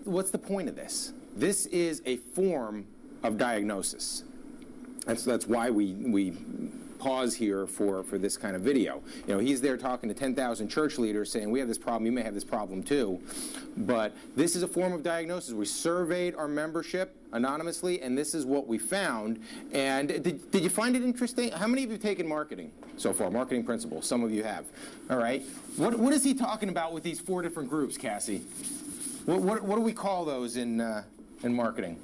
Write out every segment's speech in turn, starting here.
what's the point of this? This is a form of diagnosis. That's why we pause here for this kind of video. He's there talking to 10,000 church leaders saying, we have this problem, you may have this problem too. But this is a form of diagnosis. We surveyed our membership anonymously, and this is what we found. And did you find it interesting? How many of you have taken marketing so far? Marketing principles. Some of you have. All right. What is he talking about with these 4 different groups, Cassie? What do we call those in marketing?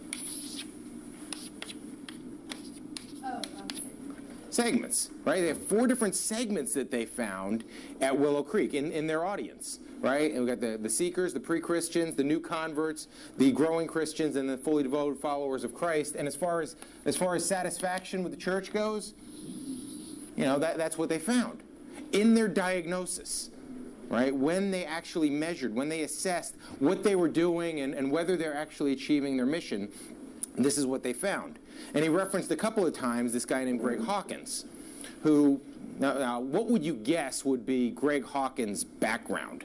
Segments, right? They have 4 different segments that they found at Willow Creek in their audience, right? And we've got the seekers, the pre-Christians, the new converts, the growing Christians, and the fully devoted followers of Christ. And as far as satisfaction with the church goes, that's what they found in their diagnosis, right? When they actually measured, when they assessed what they were doing and whether they're actually achieving their mission, this is what they found. And he referenced a couple of times this guy named Greg Hawkins, who, now what would you guess would be Greg Hawkins' background?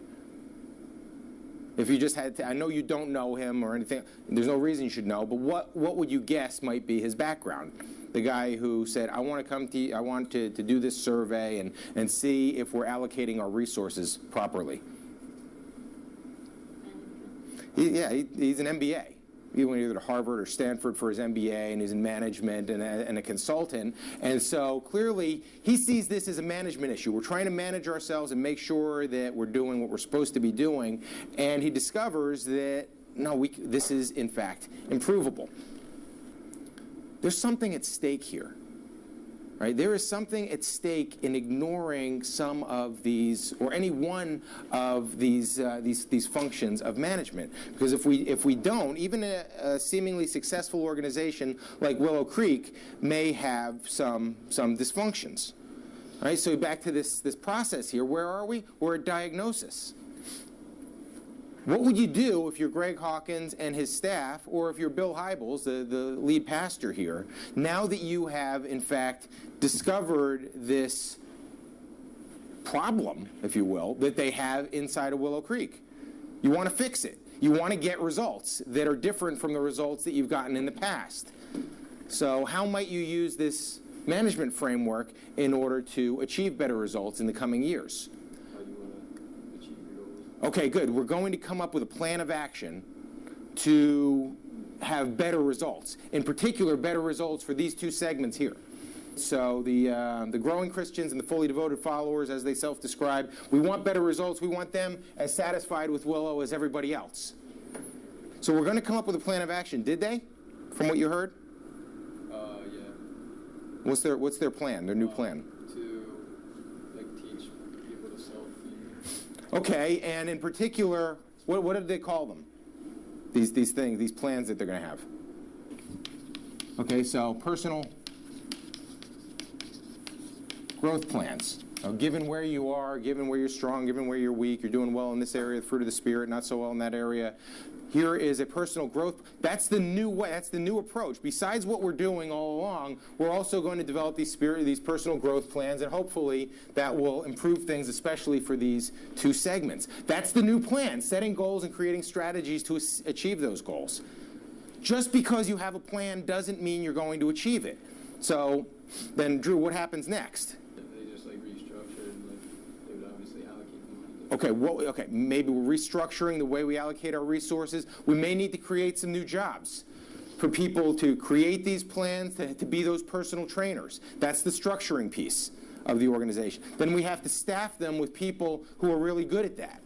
If you just had to, I know you don't know him or anything, there's no reason you should know, but what would you guess might be his background? The guy who said, I want to do this survey and see if we're allocating our resources properly. He's an MBA. He went either to Harvard or Stanford for his MBA, and he's in management and a consultant. And so clearly, he sees this as a management issue. We're trying to manage ourselves and make sure that we're doing what we're supposed to be doing. And he discovers that, no, this is, in fact, improvable. There's something at stake here. Right? There is something at stake in ignoring some of these, or any one of these functions of management. Because if we don't, even a seemingly successful organization like Willow Creek may have some dysfunctions. Right? So back to this process here. Where are we? We're at diagnosis. What would you do if you're Greg Hawkins and his staff, or if you're Bill Hybels, the lead pastor here, now that you have, in fact, discovered this problem, if you will, that they have inside of Willow Creek? You want to fix it. You want to get results that are different from the results that you've gotten in the past. So how might you use this management framework in order to achieve better results in the coming years? Okay, good. We're going to come up with a plan of action to have better results. In particular, better results for these 2 segments here. So the growing Christians and the fully devoted followers, as they self-describe, we want better results. We want them as satisfied with Willow as everybody else. So we're going to come up with a plan of action. Did they? From what you heard? Yeah. What's their plan? Their new plan? Okay, and in particular, what did they call them? These things, these plans that they're going to have. Okay, so personal growth plans. Now, given where you are, given where you're strong, given where you're weak, you're doing well in this area, the fruit of the Spirit, not so well in that area. Here is a personal growth. That's the new way. That's the new approach. Besides what we're doing all along, we're also going to develop these personal growth plans, and hopefully that will improve things, especially for these 2 segments. That's the new plan, setting goals and creating strategies to achieve those goals. Just because you have a plan doesn't mean you're going to achieve it. So then, Drew, what happens next? Okay, maybe we're restructuring the way we allocate our resources. We may need to create some new jobs for people to create these plans, to be those personal trainers. That's the structuring piece of the organization. Then we have to staff them with people who are really good at that.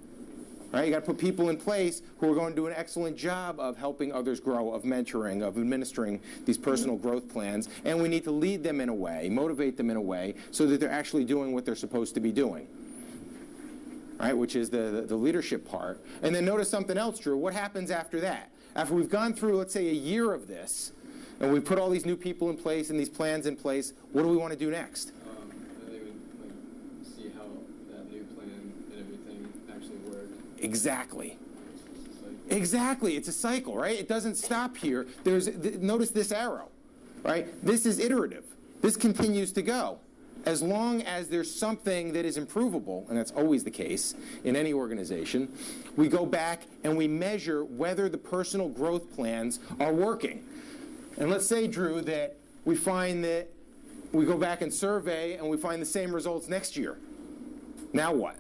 Right? You got to put people in place who are going to do an excellent job of helping others grow, of mentoring, of administering these personal growth plans. And we need to lead them in a way, motivate them in a way, so that they're actually doing what they're supposed to be doing. Right, which is the leadership part. And then notice something else, Drew. What happens after that? After we've gone through, let's say, a year of this, and we put all these new people in place and these plans in place, what do we want to do next? They would see how that new plan and everything actually worked. Exactly. Exactly. It's a cycle, right? It doesn't stop here. Notice this arrow, right? This is iterative. This continues to go. as long as there's something that is improvable, and that's always the case in any organization, we go back and we measure whether the personal growth plans are working. And let's say, Drew, that we find that we go back and survey and we find the same results next year. Now what?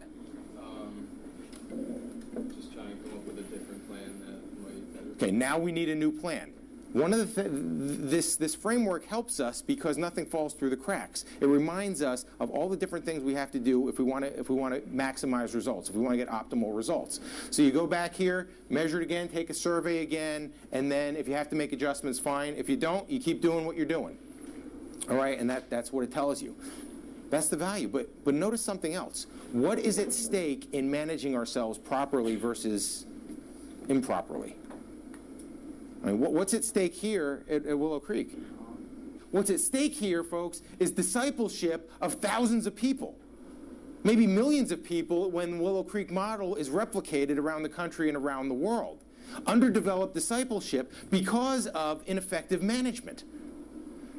Just try and come up with a different plan that might better. Okay, now we need a new plan. One of the this framework helps us because nothing falls through the cracks. It reminds us of all the different things we have to do if we want to maximize results, if we want to get optimal results. So you go back here, measure it again, take a survey again, and then if you have to make adjustments, fine. If you don't, you keep doing what you're doing. All right, and that's what it tells you. That's the value. But notice something else. What is at stake in managing ourselves properly versus improperly? I mean, what's at stake here at Willow Creek? What's at stake here, folks, is discipleship of thousands of people, maybe millions of people when the Willow Creek model is replicated around the country and around the world. Underdeveloped discipleship because of ineffective management.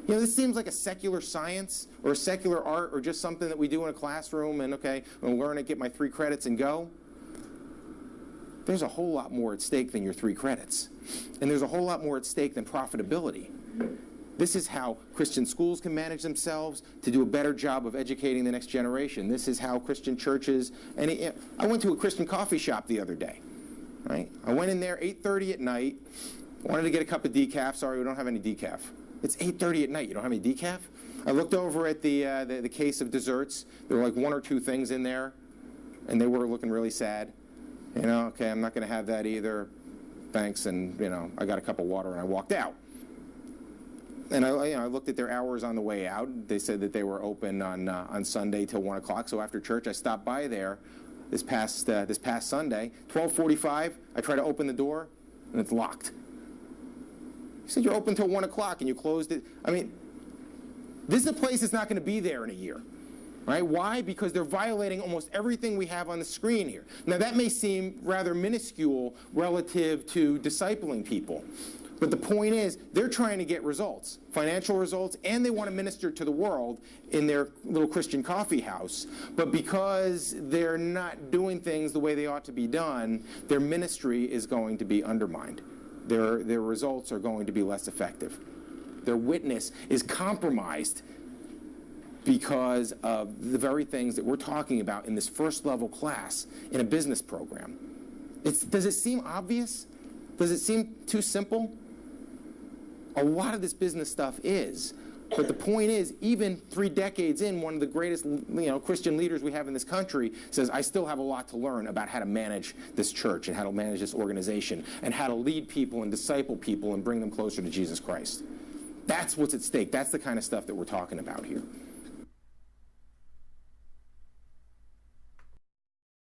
You know, this seems like a secular science or a secular art or just something that we do in a classroom and, okay, I'll learn it, get my 3 credits and go. There's a whole lot more at stake than your 3 credits. And there's a whole lot more at stake than profitability. This is how Christian schools can manage themselves to do a better job of educating the next generation. This is how Christian churches, and I went to a Christian coffee shop the other day. Right? I went in there 8:30 at night, wanted to get a cup of decaf. Sorry, we don't have any decaf. It's 8:30 at night. You don't have any decaf? I looked over at the case of desserts. There were like 1 or 2 things in there, and they were looking really sad. You know, okay, I'm not going to have that either. Thanks, and I got a cup of water and I walked out. And I looked at their hours on the way out. They said that they were open on Sunday till 1 o'clock. So after church, I stopped by there this past Sunday. 12:45. I try to open the door, and it's locked. You said you're open till 1 o'clock and you closed it. I mean, this is a place that's not going to be there in a year. Right? Why? Because they're violating almost everything we have on the screen here. Now, that may seem rather minuscule relative to discipling people. But the point is, they're trying to get results, financial results, and they want to minister to the world in their little Christian coffee house. But because they're not doing things the way they ought to be done, their ministry is going to be undermined. Their results are going to be less effective. Their witness is compromised because of the very things that we're talking about in this first level class in a business program. Does it seem obvious? Does it seem too simple? A lot of this business stuff is. But the point is, even 3 decades in, one of the greatest Christian leaders we have in this country says, I still have a lot to learn about how to manage this church and how to manage this organization and how to lead people and disciple people and bring them closer to Jesus Christ. That's what's at stake. That's the kind of stuff that we're talking about here.